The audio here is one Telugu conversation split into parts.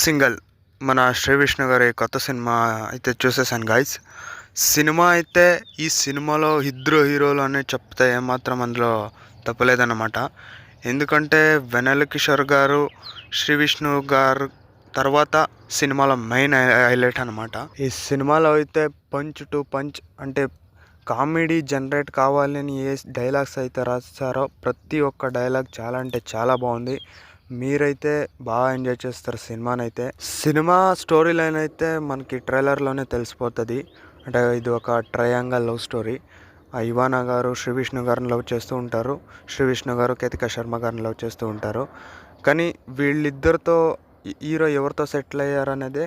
సింగల్ మన శ్రీ విష్ణు గారి కొత్త సినిమా అయితే చూసేసాను గైస్. సినిమా అయితే ఈ సినిమాలో ఇద్దరు హీరోలు అనేది చెప్తే ఏమాత్రం అందులో తప్పలేదన్నమాట. ఎందుకంటే వెన్నెల కిషోర్ గారు శ్రీ విష్ణు గారు తర్వాత సినిమాలో మెయిన్ హైలైట్ అనమాట. ఈ సినిమాలో అయితే పంచ్ టు పంచ్ అంటే కామెడీ జనరేట్ కావాలని ఏ డైలాగ్స్ అయితే రాస్తారో ప్రతి ఒక్క డైలాగ్ చాలా అంటే చాలా బాగుంది. మీరైతే బాగా ఎంజాయ్ చేస్తారు సినిమానైతే. సినిమా స్టోరీ లైన్ అయితే మనకి ట్రైలర్లోనే తెలిసిపోతుంది. అంటే ఇది ఒక ట్రయాంగల్ లవ్ స్టోరీ. ఇవానా గారు శ్రీ విష్ణు గారిని లవ్ చేస్తూ ఉంటారు, శ్రీ విష్ణు గారు కేతికా శర్మ గారిని లవ్ చేస్తూ ఉంటారు. కానీ వీళ్ళిద్దరితో హీరో ఎవరితో సెటిల్ అయ్యారనేదే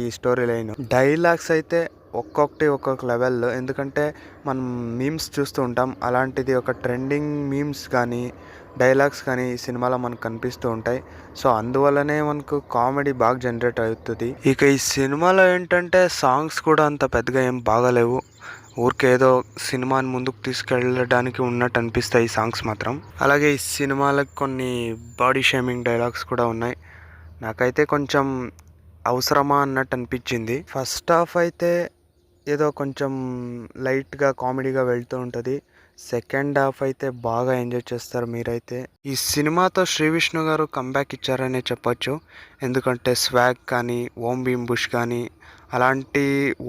ఈ స్టోరీ లైన్. డైలాగ్స్ అయితే ఒక్కొక్కటి ఒక్కొక్క లెవెల్లో, ఎందుకంటే మనం మీమ్స్ చూస్తూ ఉంటాం, అలాంటిది ఒక ట్రెండింగ్ మీమ్స్ కానీ డైలాగ్స్ కానీ ఈ సినిమాలో మనకు కనిపిస్తూ ఉంటాయి. సో అందువల్లనే మనకు కామెడీ బాగా జనరేట్ అవుతుంది. ఇక ఈ సినిమాలో ఏంటంటే సాంగ్స్ కూడా అంత పెద్దగా ఏం బాగాలేవు. ఊరికేదో సినిమాని ముందుకు తీసుకెళ్ళడానికి ఉన్నట్టు అనిపిస్తాయి ఈ సాంగ్స్ మాత్రం. అలాగే ఈ సినిమాలకు కొన్ని బాడీ షేమింగ్ డైలాగ్స్ కూడా ఉన్నాయి. నాకైతే కొంచెం అవసరమా అన్నట్టు అనిపించింది. ఫస్ట్ హాఫ్ అయితే ఏదో కొంచెం లైట్గా కామెడీగా వెళ్తూ ఉంటుంది. సెకండ్ హాఫ్ అయితే బాగా ఎంజాయ్ చేస్తారు మీరైతే. ఈ సినిమాతో శ్రీ విష్ణు గారు కంబ్యాక్ ఇచ్చారనే చెప్పొచ్చు. ఎందుకంటే స్వాగ్ కానీ ఓం భీమ్ బుష్ కానీ అలాంటి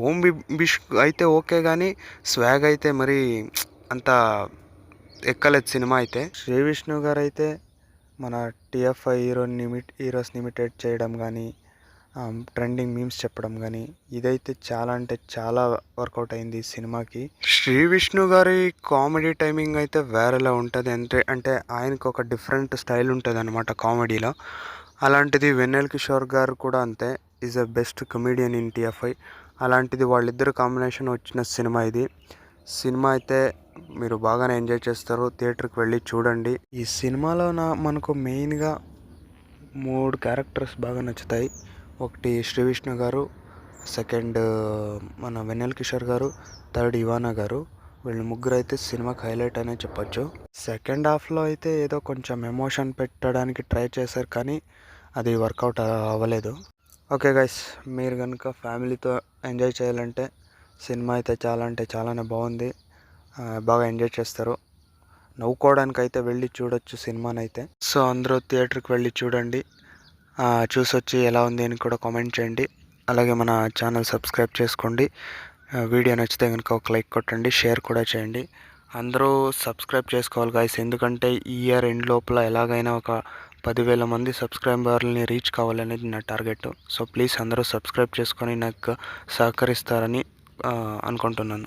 ఓం భీమ్ బుష్ అయితే ఓకే, కానీ స్వాగ్ అయితే మరి అంత ఎక్కలేదు సినిమా అయితే. శ్రీ విష్ణు గారు అయితే మన టీఎఫ్ఐ హీరోస్ని ఇమిటేట్ చేయడం కానీ ట్రెండింగ్ మీమ్స్ చెప్పడం కానీ ఇదైతే చాలా అంటే చాలా వర్కౌట్ అయింది ఈ సినిమాకి. శ్రీ విష్ణు గారి కామెడీ టైమింగ్ అయితే వేరేలా ఉంటుంది. అంటే ఆయనకు ఒక డిఫరెంట్ స్టైల్ ఉంటుంది అనమాట కామెడీలో. అలాంటిది వెన్నెల కిషోర్ గారు కూడా అంతే, is a best comedian in TFI. అలాంటిది వాళ్ళిద్దరు కాంబినేషన్ వచ్చిన సినిమా ఇది. సినిమా అయితే మీరు బాగానే ఎంజాయ్ చేస్తారు, థియేటర్కి వెళ్ళి చూడండి. ఈ సినిమాలో మనకు మెయిన్గా 3 క్యారెక్టర్స్ బాగా నచ్చుతాయి. ఒకటి శ్రీ విష్ణు గారు, సెకండ్ మన వెన్నెల కిషోర్ గారు, థర్డ్ ఇవానా గారు. వీళ్ళు ముగ్గురు అయితే సినిమాకి హైలైట్ అనే చెప్పొచ్చు. సెకండ్ హాఫ్లో అయితే ఏదో కొంచెం ఎమోషన్ పెట్టడానికి ట్రై చేశారు, కానీ అది వర్కౌట్ అవ్వలేదు. ఓకే గైస్, మీరు కనుక ఫ్యామిలీతో ఎంజాయ్ చేయాలంటే సినిమా అయితే చాలా అంటే చాలానే బాగుంది. బాగా ఎంజాయ్ చేస్తారు. నవ్వుకోవడానికి అయితే వెళ్ళి చూడొచ్చు సినిమానైతే. సో అందరూ థియేటర్కి వెళ్ళి చూడండి. చూసొచ్చి ఎలా ఉంది అని కూడా కామెంట్ చేయండి. అలాగే మన ఛానల్ సబ్స్క్రైబ్ చేసుకోండి. వీడియో నచ్చితే కనుక ఒక లైక్ కొట్టండి, షేర్ కూడా చేయండి. అందరూ సబ్స్క్రైబ్ చేసుకోవాలి గాయస్, ఎందుకంటే ఈ ఇయర్ ఎండ్ లోపల ఎలాగైనా ఒక 10,000 మంది సబ్స్క్రైబర్లని రీచ్ కావాలనేది నా టార్గెట్. సో ప్లీజ్ అందరూ సబ్స్క్రైబ్ చేసుకొని నాకు సహకరిస్తారని అనుకుంటున్నాను.